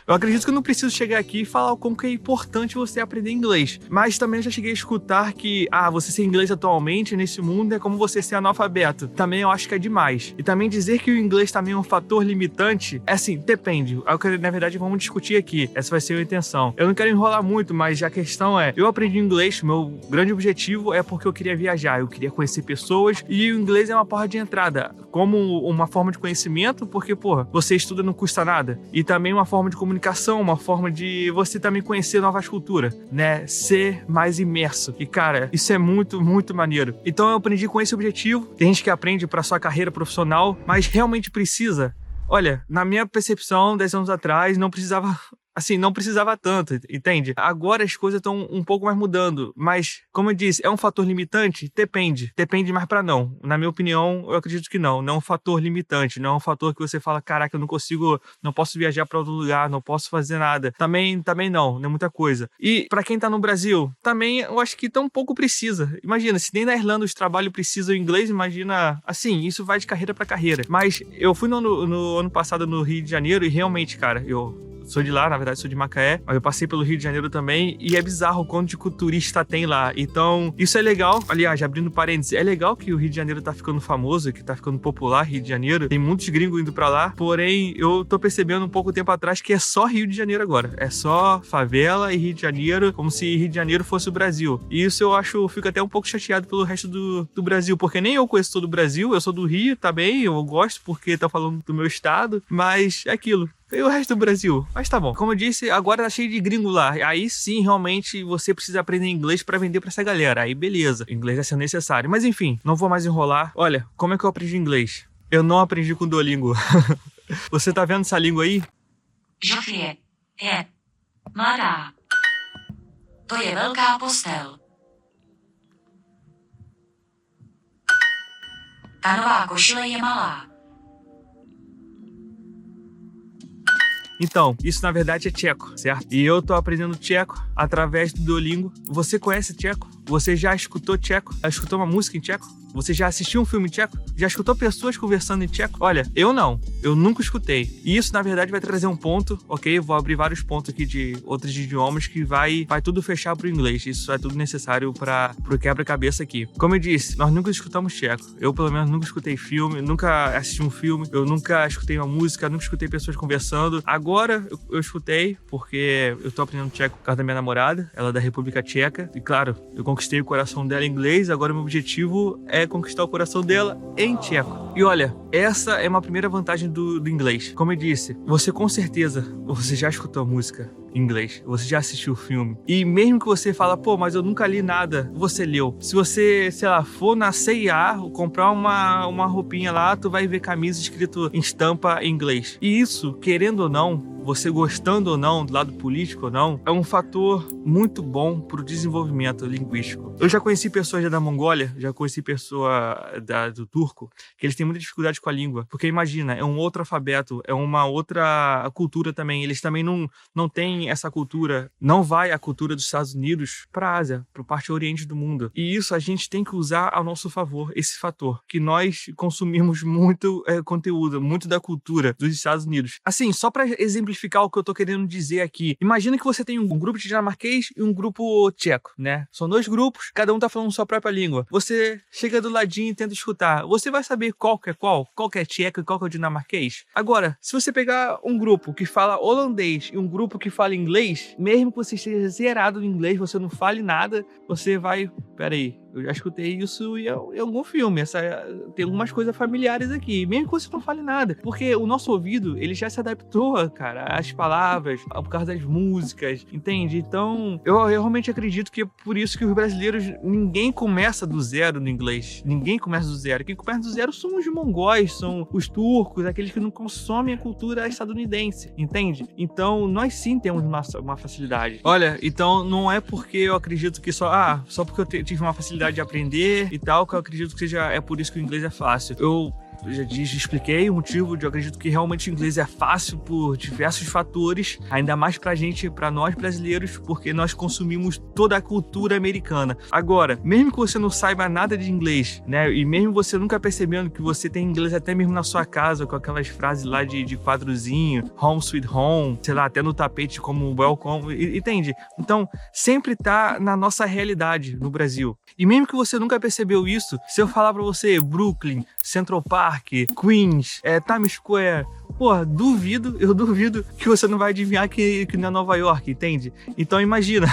Eu acredito que eu não preciso chegar aqui e falar o como que é importante você aprender inglês. Mas também já cheguei a escutar que, você ser inglês atualmente nesse mundo é como você ser analfabeto. Também eu acho que é demais. E também dizer que o inglês também é um fator limitante, assim, depende. Na verdade, vamos discutir aqui. Essa vai ser a intenção. Eu não quero enrolar muito, mas a questão é, eu aprendi inglês, meu grande objetivo é porque eu queria viajar, eu queria conhecer pessoas, e o inglês é uma porta de entrada, como uma forma de conhecimento, porque, você estuda não custa nada, e também uma forma de comunicação, uma forma de você também conhecer novas culturas, né, ser mais imerso, e cara, isso é muito, muito maneiro. Então eu aprendi com esse objetivo. Tem gente que aprende para sua carreira profissional, mas realmente precisa. Olha, na minha percepção, 10 anos atrás, não precisava tanto, entende? Agora as coisas estão um pouco mais mudando, mas, como eu disse, é um fator limitante? Depende mais pra não. Na minha opinião, eu acredito que não. Não é um fator limitante, não é um fator que você fala, caraca, eu não posso viajar pra outro lugar, não posso fazer nada. Também não é muita coisa. E pra quem tá no Brasil, também eu acho que tão pouco precisa. Imagina, se nem na Irlanda os trabalhos precisam inglês, imagina, assim, isso vai de carreira pra carreira. Mas eu fui no ano passado no Rio de Janeiro e realmente, cara, eu sou de lá, na verdade sou de Macaé, mas eu passei pelo Rio de Janeiro também e é bizarro o quanto de turista tem lá. Então, isso é legal. Aliás, abrindo parênteses, é legal que o Rio de Janeiro tá ficando famoso, que tá ficando popular, Rio de Janeiro. Tem muitos gringos indo pra lá, porém, eu tô percebendo um pouco tempo atrás que é só Rio de Janeiro agora. É só favela e Rio de Janeiro, como se Rio de Janeiro fosse o Brasil. E isso eu fico até um pouco chateado pelo resto do Brasil, porque nem eu conheço todo o Brasil, eu sou do Rio também, eu gosto porque tá falando do meu estado, mas é aquilo. E o resto do Brasil? Mas tá bom. Como eu disse, agora tá cheio de gringo lá. Aí sim, realmente, você precisa aprender inglês pra vender pra essa galera. Aí beleza, inglês vai ser necessário. Mas enfim, não vou mais enrolar. Olha, como é que eu aprendi inglês? Eu não aprendi com Duolingo. Você tá vendo essa língua aí? Joffre, Mara. To je velká postel. Ta nová košile je malá. Então, isso na verdade é tcheco, certo? E eu tô aprendendo tcheco através do Duolingo. Você conhece tcheco? Você já escutou tcheco? Já escutou uma música em tcheco? Você já assistiu um filme em tcheco? Já escutou pessoas conversando em tcheco? Olha, eu não. Eu nunca escutei. E isso, na verdade, vai trazer um ponto, ok? Eu vou abrir vários pontos aqui de outros idiomas que vai tudo fechar pro inglês. Isso é tudo necessário pro quebra-cabeça aqui. Como eu disse, nós nunca escutamos tcheco. Eu, pelo menos, nunca escutei filme, nunca assisti um filme, eu nunca escutei uma música, nunca escutei pessoas conversando. Agora, eu escutei, porque eu tô aprendendo tcheco por causa da minha namorada, ela é da República Tcheca. E, claro, eu conquistei o coração dela em inglês, agora meu objetivo é conquistar o coração dela em tcheco. E olha, essa é uma primeira vantagem do inglês. Como eu disse, você com certeza, você já escutou a música em inglês, você já assistiu o filme. E mesmo que você fala, mas eu nunca li nada, você leu. Se você, sei lá, for na C&A, comprar uma roupinha lá, tu vai ver camisa escrito em estampa em inglês. E isso, querendo ou não, você gostando ou não, do lado político ou não, é um fator muito bom pro desenvolvimento linguístico. Eu já conheci pessoas da Mongólia, já conheci pessoa do turco, que eles têm muita dificuldade com a língua, porque imagina, é um outro alfabeto, é uma outra cultura também, eles também não têm essa cultura, não vai a cultura dos Estados Unidos para a Ásia, para a parte oriente do mundo. E isso a gente tem que usar ao nosso favor, esse fator, que nós consumimos muito conteúdo, muito da cultura dos Estados Unidos. Assim, só para exemplificar o que eu tô querendo dizer aqui, imagina que você tem um grupo de dinamarquês e um grupo tcheco, né? São dois grupos, cada um tá falando sua própria língua. Você chega do ladinho e tenta escutar. Você vai saber qual que é tcheco e qual que é o dinamarquês? Agora, se você pegar um grupo que fala holandês e um grupo que fala inglês, mesmo que você esteja zerado no inglês, você não fale nada, você vai... Peraí, eu já escutei isso em algum filme. Tem algumas coisas familiares aqui, mesmo que você não fale nada. Porque o nosso ouvido, ele já se adaptou, cara, às palavras, por causa das músicas, entende? Então, eu realmente acredito que é por isso que os brasileiros, ninguém começa do zero no inglês. Ninguém começa do zero. Quem começa do zero são os mongóis, são os turcos, aqueles que não consomem a cultura estadunidense, entende? Então, nós sim temos uma facilidade. Olha, então não é porque eu acredito que só porque eu tive uma facilidade de aprender e tal, que eu acredito que é por isso que o inglês é fácil. Eu expliquei o motivo de eu acredito que realmente o inglês é fácil por diversos fatores, ainda mais pra nós brasileiros, porque nós consumimos toda a cultura americana. Agora, mesmo que você não saiba nada de inglês, né, e mesmo você nunca percebendo que você tem inglês até mesmo na sua casa, com aquelas frases lá de quadrozinho, home sweet home, sei lá, até no tapete como welcome, entende? Então, sempre tá na nossa realidade no Brasil. E mesmo que você nunca percebeu isso, se eu falar pra você Brooklyn, Central Park, Queens, Times Square, porra, eu duvido que você não vai adivinhar que não é Nova York, entende? Então imagina,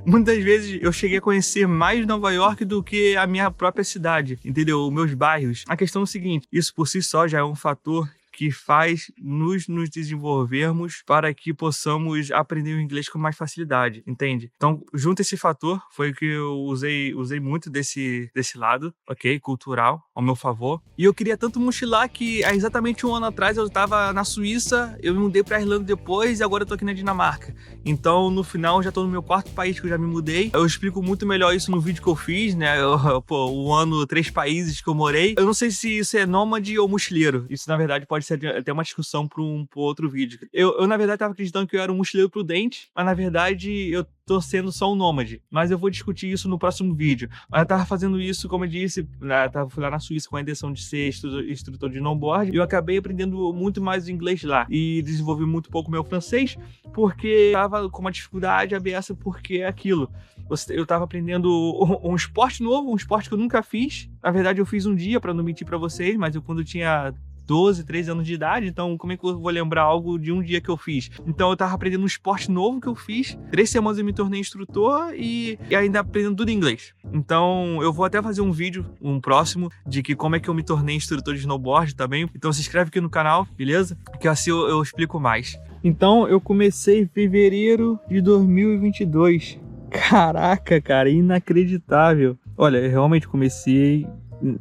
muitas vezes eu cheguei a conhecer mais Nova York do que a minha própria cidade, entendeu? Os meus bairros. A questão é o seguinte, isso por si só já é um fator que faz nos desenvolvermos para que possamos aprender o inglês com mais facilidade, entende? Então, junto a esse fator, foi que eu usei muito desse lado, ok? Cultural, ao meu favor. E eu queria tanto mochilar que há exatamente 1 ano atrás eu estava na Suíça, eu me mudei para a Irlanda depois e agora eu tô aqui na Dinamarca. Então, no final, já tô no meu 4º país que eu já me mudei. Eu explico muito melhor isso no vídeo que eu fiz, né? O ano, 3 países que eu morei. Eu não sei se isso é nômade ou mochileiro. Isso, na verdade, pode ser até uma discussão para um outro vídeo. Eu, na verdade, tava acreditando que eu era um mochileiro prudente, mas, na verdade, eu tô sendo só um nômade. Mas eu vou discutir isso no próximo vídeo. Mas eu tava fazendo isso, como eu disse, fui lá na Suíça com a intenção de ser instrutor de snowboard, e eu acabei aprendendo muito mais inglês lá. E desenvolvi muito pouco meu francês, porque tava com uma dificuldade aberta, porque é aquilo. Eu tava aprendendo um esporte novo, um esporte que eu nunca fiz. Na verdade, eu fiz um dia, pra não mentir pra vocês, mas quando eu tinha 12, 13 anos de idade, então como é que eu vou lembrar algo de um dia que eu fiz? Então eu tava aprendendo um esporte novo que eu fiz, 3 semanas eu me tornei instrutor e ainda aprendendo tudo em inglês. Então eu vou até fazer um vídeo, um próximo, de que como é que eu me tornei instrutor de snowboard também. Então se inscreve aqui no canal, beleza? Que assim eu explico mais. Então eu comecei em fevereiro de 2022. Caraca, cara, inacreditável. Olha, eu realmente comecei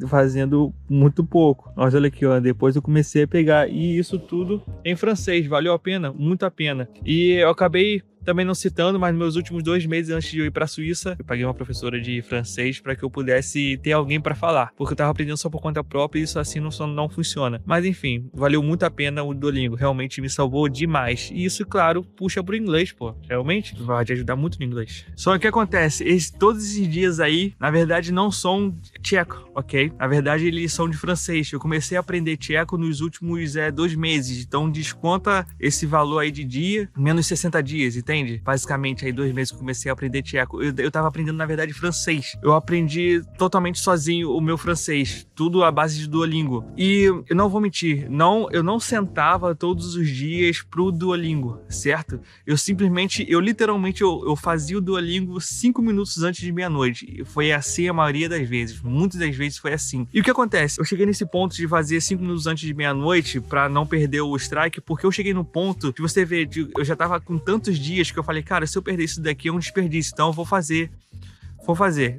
fazendo muito pouco. Mas olha aqui, ó, depois eu comecei a pegar, e isso tudo em francês, valeu a pena, muito a pena. E eu acabei também não citando, mas nos meus últimos 2 meses antes de eu ir pra Suíça, eu paguei uma professora de francês para que eu pudesse ter alguém para falar, porque eu tava aprendendo só por conta própria e isso assim não funciona. Mas enfim, valeu muito a pena o Duolingo, realmente me salvou demais. E isso, claro, puxa pro inglês, pô. Realmente vai te ajudar muito no inglês. Só que o que acontece? Todos esses dias aí, na verdade, não são tcheco, ok? Na verdade, eles são de francês. Eu comecei a aprender tcheco nos últimos 2 meses, então desconta esse valor aí de dia, menos 60 dias, entende? Basicamente, aí 2 meses que eu comecei a aprender tcheco. Eu tava aprendendo, na verdade, francês. Eu aprendi totalmente sozinho o meu francês. Tudo à base de Duolingo. E eu não vou mentir, eu não sentava todos os dias pro Duolingo, certo? Eu literalmente fazia o Duolingo 5 minutos antes de meia-noite. Foi assim a maioria das vezes. Muitas das vezes foi assim. E o que acontece? Eu cheguei nesse ponto de fazer 5 minutos antes de meia-noite pra não perder o strike, porque eu cheguei no ponto que você vê, eu já tava com tantos dias que eu falei, cara, se eu perder isso daqui é um desperdício, então eu vou fazer,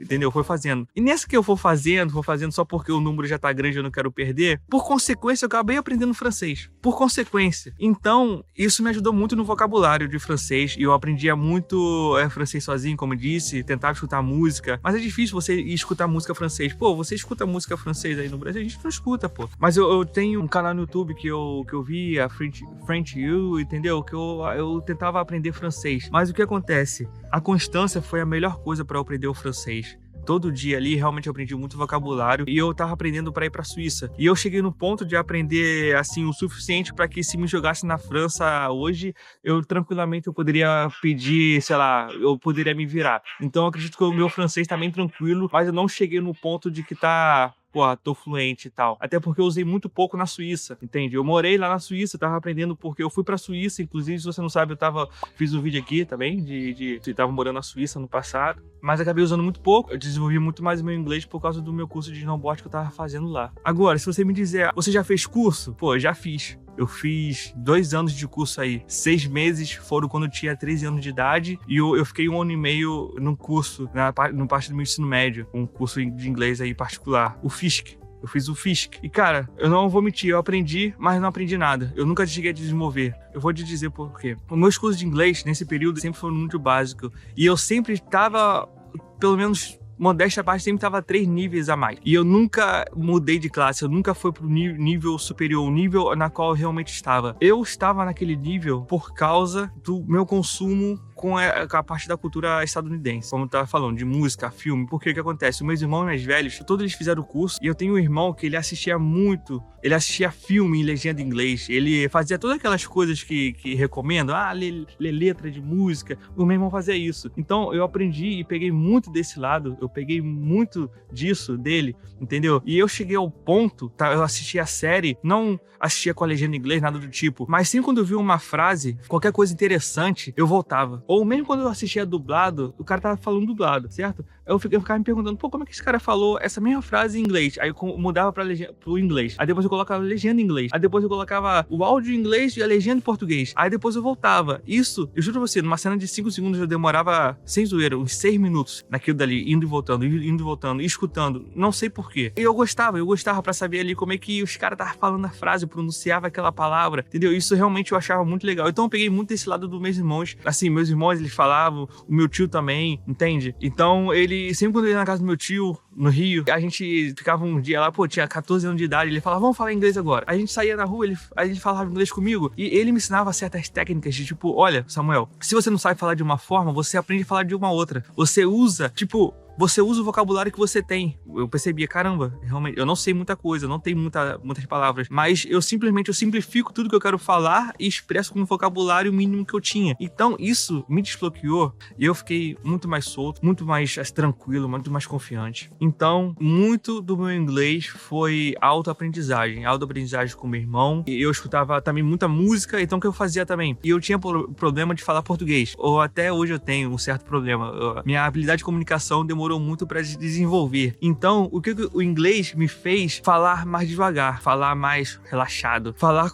entendeu? Foi fazendo. E nessa que eu vou fazendo só porque o número já tá grande e eu não quero perder, por consequência eu acabei aprendendo francês. Por consequência. Então, isso me ajudou muito no vocabulário de francês e eu aprendia muito francês sozinho, como eu disse, tentava escutar música. Mas é difícil você escutar música francês. Pô, você escuta música francês aí no Brasil? A gente não escuta, pô. Mas eu tenho um canal no YouTube que eu vi, a French You, entendeu? Que eu tentava aprender francês. Mas o que acontece? A constância foi a melhor coisa para eu aprender o francês. Todo dia ali, realmente eu aprendi muito vocabulário e eu tava aprendendo para ir pra Suíça. E eu cheguei no ponto de aprender, assim, o suficiente para que se me jogasse na França hoje, tranquilamente eu poderia pedir, sei lá, eu poderia me virar. Então eu acredito que o meu francês tá bem tranquilo, mas eu não cheguei no ponto de que tô fluente e tal. Até porque eu usei muito pouco na Suíça, entende? Eu morei lá na Suíça, tava aprendendo porque eu fui pra Suíça, inclusive, se você não sabe, fiz um vídeo aqui também, eu tava morando na Suíça no passado, mas acabei usando muito pouco. Eu desenvolvi muito mais o meu inglês por causa do meu curso de snowboard que eu tava fazendo lá. Agora, se você me dizer, você já fez curso? Pô, já fiz. Eu fiz 2 anos de curso aí. 6 meses foram quando eu tinha 13 anos de idade e eu fiquei 1 ano e meio num curso, no parte do meu ensino médio, um curso de inglês aí particular, o FISC. Eu fiz o FISC. E, cara, eu não vou mentir, eu aprendi, mas não aprendi nada. Eu nunca cheguei a desenvolver. Eu vou te dizer por quê. Os meus cursos de inglês, nesse período, sempre foram muito básicos. E eu sempre estava, pelo menos modéstia à parte, sempre tava 3 níveis a mais. E eu nunca mudei de classe, eu nunca fui pro nível superior, o nível na qual eu realmente estava. Eu estava naquele nível por causa do meu consumo com a parte da cultura estadunidense, como eu tava falando, de música, filme. Porque o que acontece? Os meus irmãos mais velhos, todos eles fizeram o curso, e eu tenho um irmão que ele assistia filme em legenda em inglês, ele fazia todas aquelas coisas que recomendam, ler letra de música, o meu irmão fazia isso. Então eu aprendi e peguei muito desse lado, eu peguei muito disso dele, entendeu? E eu cheguei ao ponto, eu assistia a série, não assistia com a legenda em inglês, nada do tipo, mas sempre quando eu vi uma frase, qualquer coisa interessante, eu voltava. Ou mesmo quando eu assistia dublado, o cara tava falando dublado, certo? Eu ficava me perguntando, como é que esse cara falou essa mesma frase em inglês? Aí eu mudava pro inglês. Aí depois eu colocava a legenda em inglês. Aí depois eu colocava o áudio em inglês e a legenda em português. Aí depois eu voltava. Isso, eu juro pra você, numa cena de 5 segundos eu demorava, sem zoeira, uns 6 minutos naquilo dali, indo e voltando, e escutando. Não sei porquê. E eu gostava pra saber ali como é que os caras estavam falando a frase, pronunciava aquela palavra, entendeu? Isso realmente eu achava muito legal. Então eu peguei muito desse lado dos meus irmãos. Assim, meus irmãos, eles falavam, o meu tio também, entende? Então sempre quando eu ia na casa do meu tio, no Rio, a gente ficava um dia lá, tinha 14 anos de idade, ele falava, vamos falar inglês agora. A gente saía na rua, aí ele falava inglês comigo, e ele me ensinava certas técnicas de tipo, olha, Samuel, se você não sabe falar de uma forma, você aprende a falar de uma outra. Você usa o vocabulário que você tem. Eu percebia, caramba, realmente, eu não sei muita coisa, eu não tenho muitas palavras, mas eu simplifico tudo que eu quero falar e expresso com o vocabulário mínimo que eu tinha. Então, isso me desbloqueou e eu fiquei muito mais solto, muito mais tranquilo, muito mais confiante. Então, muito do meu inglês foi autoaprendizagem com meu irmão. E eu escutava também muita música, então o que eu fazia também? E eu tinha problema de falar português, ou até hoje eu tenho um certo problema. Minha habilidade de comunicação demorou muito para desenvolver. Então, o que o inglês me fez falar mais devagar, falar mais relaxado, falar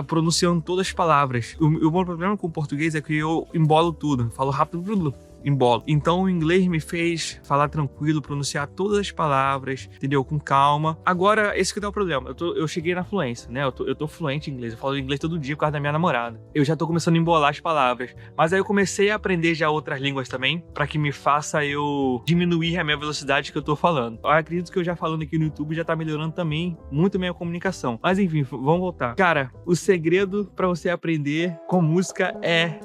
pronunciando todas as palavras. O meu problema com o português é que eu embolo tudo, falo rápido, embolo. Então o inglês me fez falar tranquilo, pronunciar todas as palavras, entendeu? Com calma. Agora, esse que é o problema. Eu cheguei na fluência, né? Eu tô fluente em inglês. Eu falo inglês todo dia por causa da minha namorada. Eu já tô começando a embolar as palavras. Mas aí eu comecei a aprender já outras línguas também, pra que me faça eu diminuir a minha velocidade que eu tô falando. Eu acredito que eu já falando aqui no YouTube já tá melhorando também muito a minha comunicação. Mas enfim, vamos voltar. Cara, o segredo pra você aprender com música é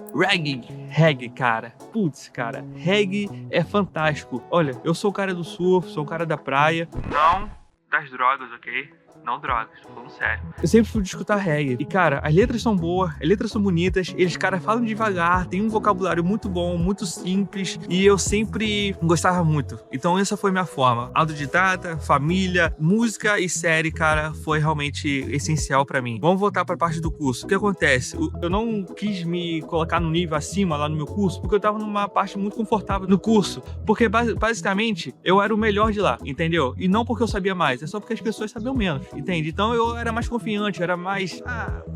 reggae, cara. Putz, cara. Reggae é fantástico. Olha, eu sou o cara do surf, sou o cara da praia. Não das drogas, ok? Não drogas, tô falando sério. Eu sempre fui de escutar reggae. E, cara, as letras são boas, as letras são bonitas, eles, cara, falam devagar, tem um vocabulário muito bom, muito simples, e eu sempre gostava muito. Então, essa foi minha forma. Autodidata, família, música e série, cara, foi realmente essencial pra mim. Vamos voltar pra parte do curso. O que acontece? Eu não quis me colocar no nível acima lá no meu curso, porque eu tava numa parte muito confortável no curso. Porque, basicamente, eu era o melhor de lá, entendeu? E não porque eu sabia mais, é só porque as pessoas sabiam menos. Entende? Então eu era mais confiante, eu era mais,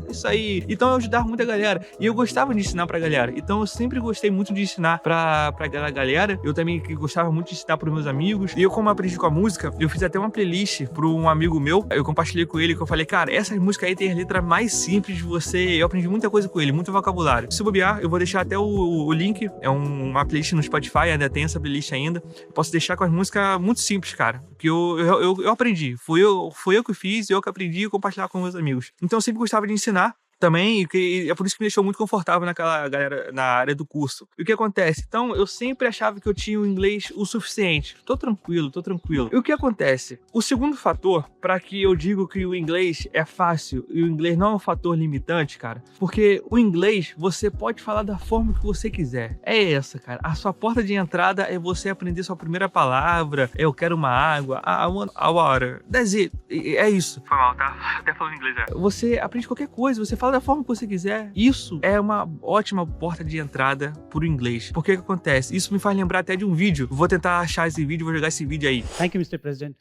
isso aí. Então eu ajudava muita galera. E eu gostava de ensinar pra galera. Então eu sempre gostei muito de ensinar pra galera. Eu também gostava muito de ensinar pros meus amigos. E eu, como aprendi com a música, eu fiz até uma playlist pra um amigo meu. Eu compartilhei com ele, que eu falei, cara, essas músicas aí tem as letras mais simples de você. Eu aprendi muita coisa com ele, muito vocabulário. Se bobear, eu vou deixar até o link. É uma playlist no Spotify, ainda tem essa playlist ainda. Eu posso deixar com as músicas muito simples, cara. Que eu aprendi. Fui eu que fiz, eu que aprendi e compartilhar com meus amigos. Então eu sempre gostava de ensinar também, e é por isso que me deixou muito confortável naquela galera, na área do curso. E o que acontece? Então, eu sempre achava que eu tinha o inglês o suficiente. Tô tranquilo. E o que acontece? O segundo fator, para que eu digo que o inglês é fácil e o inglês não é um fator limitante, cara, porque o inglês, você pode falar da forma que você quiser. É essa, cara. A sua porta de entrada é você aprender sua primeira palavra, eu quero uma água, I want a water. That's it. É isso. Foi mal, tá? Até falando inglês já. Você aprende qualquer coisa, você fala da forma que você quiser. Isso é uma ótima porta de entrada pro inglês. Porque o que acontece? Isso me faz lembrar até de um vídeo. Vou tentar achar esse vídeo, vou jogar esse vídeo aí. Thank you, Mr. President.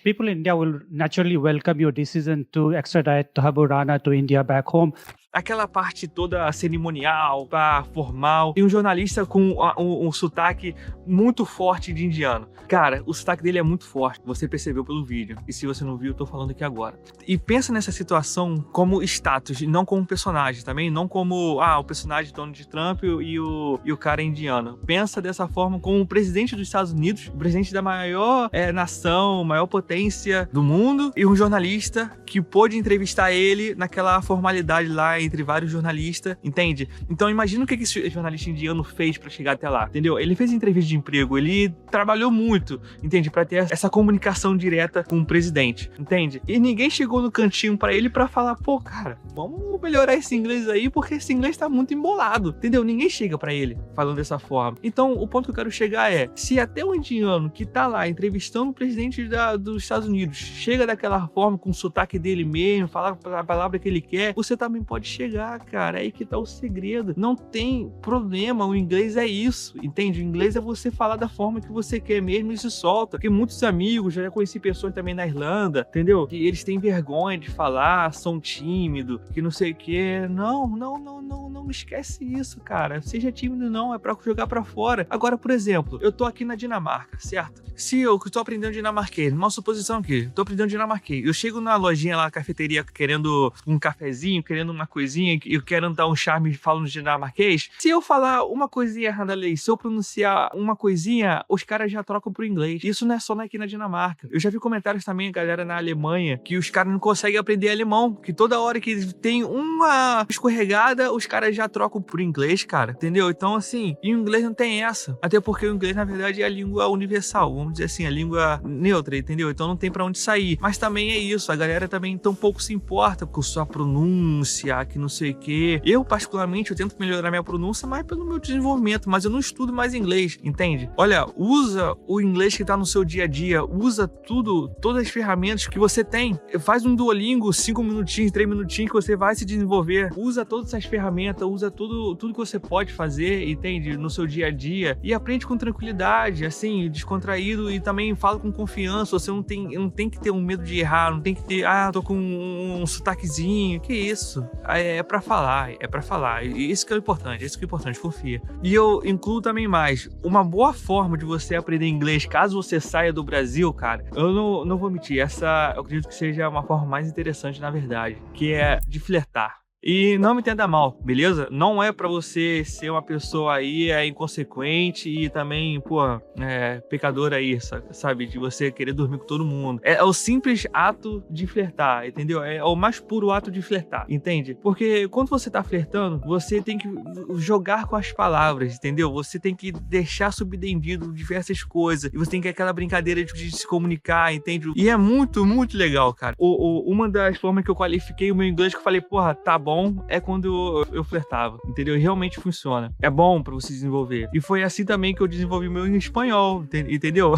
people in India will naturally welcome your decision to extradite Thakur Rana to India back home. Aquela parte toda cerimonial, formal. E um jornalista com um sotaque muito forte de indiano. Cara, o sotaque dele é muito forte. Você percebeu pelo vídeo. E se você não viu, eu tô falando aqui agora. E pensa nessa situação como status, não como personagem também. Não como, o personagem Donald Trump e o cara indiano. Pensa dessa forma como o presidente dos Estados Unidos, o presidente da maior nação, maior potência do mundo. E um jornalista que pôde entrevistar ele naquela formalidade lá entre vários jornalistas, entende? Então imagina o que esse jornalista indiano fez pra chegar até lá, entendeu? Ele fez entrevista de emprego, ele trabalhou muito, entende? Pra ter essa comunicação direta com o presidente, entende? E ninguém chegou no cantinho pra ele pra falar, pô, cara, vamos melhorar esse inglês aí, porque esse inglês tá muito embolado, entendeu? Ninguém chega pra ele falando dessa forma. Então o ponto que eu quero chegar é, se até um indiano que tá lá entrevistando o presidente dos Estados Unidos chega daquela forma, com o sotaque dele mesmo, falar a palavra que ele quer, você também pode chegar, cara. É aí que tá o segredo. Não tem problema, o inglês é isso, entende? O inglês é você falar da forma que você quer mesmo e se solta. Porque muitos amigos, já conheci pessoas também na Irlanda, entendeu? Que eles têm vergonha de falar, são tímidos, que não sei o que. Não esquece isso, cara. Seja tímido não, é pra jogar pra fora. Agora, por exemplo, eu tô aqui na Dinamarca, certo? Se eu que tô aprendendo dinamarquês, numa suposição aqui, tô aprendendo dinamarquês, eu chego na lojinha lá, cafeteria, querendo um cafezinho, querendo uma coisinha, eu quero dar um charme falando dinamarquês, se eu falar uma coisinha errada ali, se eu pronunciar uma coisinha, os caras já trocam pro inglês. Isso não é só aqui na Dinamarca. Eu já vi comentários também, a galera na Alemanha, que os caras não conseguem aprender alemão, que toda hora que tem uma escorregada, os caras já trocam pro inglês, cara, entendeu? Então, assim, e o inglês não tem essa. Até porque o inglês, na verdade, é a língua universal, vamos dizer assim, a língua neutra, entendeu? Então não tem pra onde sair. Mas também é isso, a galera também tão pouco se importa com sua pronúncia, que não sei o quê. Eu, particularmente, eu tento melhorar minha pronúncia mais pelo meu desenvolvimento, mas eu não estudo mais inglês, entende? Olha, usa o inglês que tá no seu dia a dia, usa tudo, todas as ferramentas que você tem. Faz um Duolingo, 5 minutinhos, 3 minutinhos que você vai se desenvolver. Usa todas essas ferramentas, usa tudo que você pode fazer, entende? No seu dia a dia e aprende com tranquilidade, assim, descontraído, e também fala com confiança. Você não tem que ter um medo de errar, não tem que ter, tô com um sotaquezinho, que isso? É pra falar, e isso que é o importante, confia. E eu incluo também mais, uma boa forma de você aprender inglês, caso você saia do Brasil, cara, eu não vou mentir, essa eu acredito que seja uma forma mais interessante, na verdade, que é de flertar. E não me entenda mal, beleza? Não é pra você ser uma pessoa aí inconsequente e também, pecador aí, sabe? De você querer dormir com todo mundo. É o simples ato de flertar, entendeu? É o mais puro ato de flertar, entende? Porque quando você tá flertando, você tem que jogar com as palavras, entendeu? Você tem que deixar subentendido diversas coisas. E você tem que aquela brincadeira de se comunicar, entende? E é muito, muito legal, cara. Uma das formas que eu qualifiquei o meu inglês, que eu falei, tá bom, é quando eu flertava, entendeu? E realmente funciona. É bom pra você desenvolver. E foi assim também que eu desenvolvi o meu em espanhol, entendeu?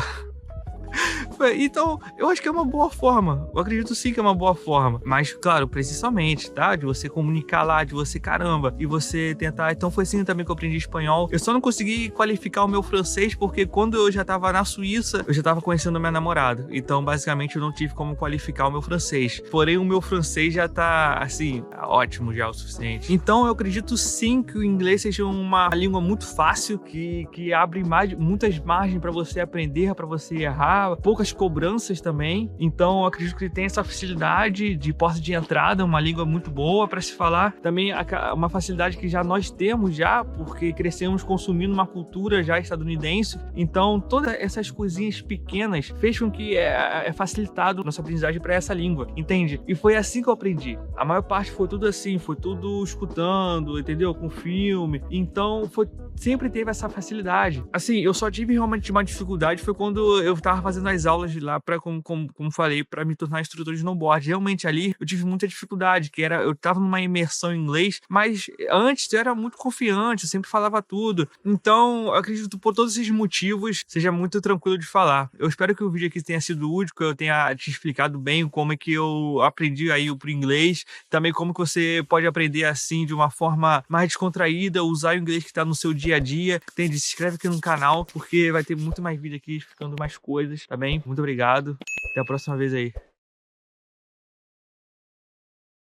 Então, eu acho que é uma boa forma. Eu acredito sim que é uma boa forma. Mas, claro, precisamente, tá? De você comunicar lá, de você, caramba, e você tentar. Então foi assim também que eu aprendi espanhol. Eu só não consegui qualificar o meu francês, porque quando eu já tava na Suíça, eu já tava conhecendo a minha namorada. Então, basicamente, eu não tive como qualificar o meu francês. Porém, o meu francês já tá, assim, ótimo já o suficiente. Então, eu acredito sim que o inglês seja uma língua muito fácil, que abre muitas margens pra você aprender, pra você errar, poucas cobranças também. Então eu acredito que ele tem essa facilidade de porta de entrada, uma língua muito boa para se falar. Também uma facilidade que já nós temos já, porque crescemos consumindo uma cultura já estadunidense. Então todas essas coisinhas pequenas fez com que é facilitado nossa aprendizagem para essa língua, entende? E foi assim que eu aprendi. A maior parte foi tudo assim, foi tudo escutando, entendeu? Com filme. Então sempre teve essa facilidade. Assim, eu só tive realmente uma dificuldade foi quando eu tava fazendo as aulas de lá para, como falei, para me tornar instrutor de snowboard. Realmente ali eu tive muita dificuldade, eu tava numa imersão em inglês, mas antes eu era muito confiante, eu sempre falava tudo. Então, eu acredito que por todos esses motivos seja muito tranquilo de falar. Eu espero que o vídeo aqui tenha sido útil, que eu tenha te explicado bem como é que eu aprendi aí pro inglês, também como que você pode aprender assim de uma forma mais descontraída, usar o inglês que tá no seu dia a dia. Entende? Se inscreve aqui no canal, porque vai ter muito mais vídeo aqui explicando mais coisas, tá bem? Muito obrigado. Até a próxima vez aí.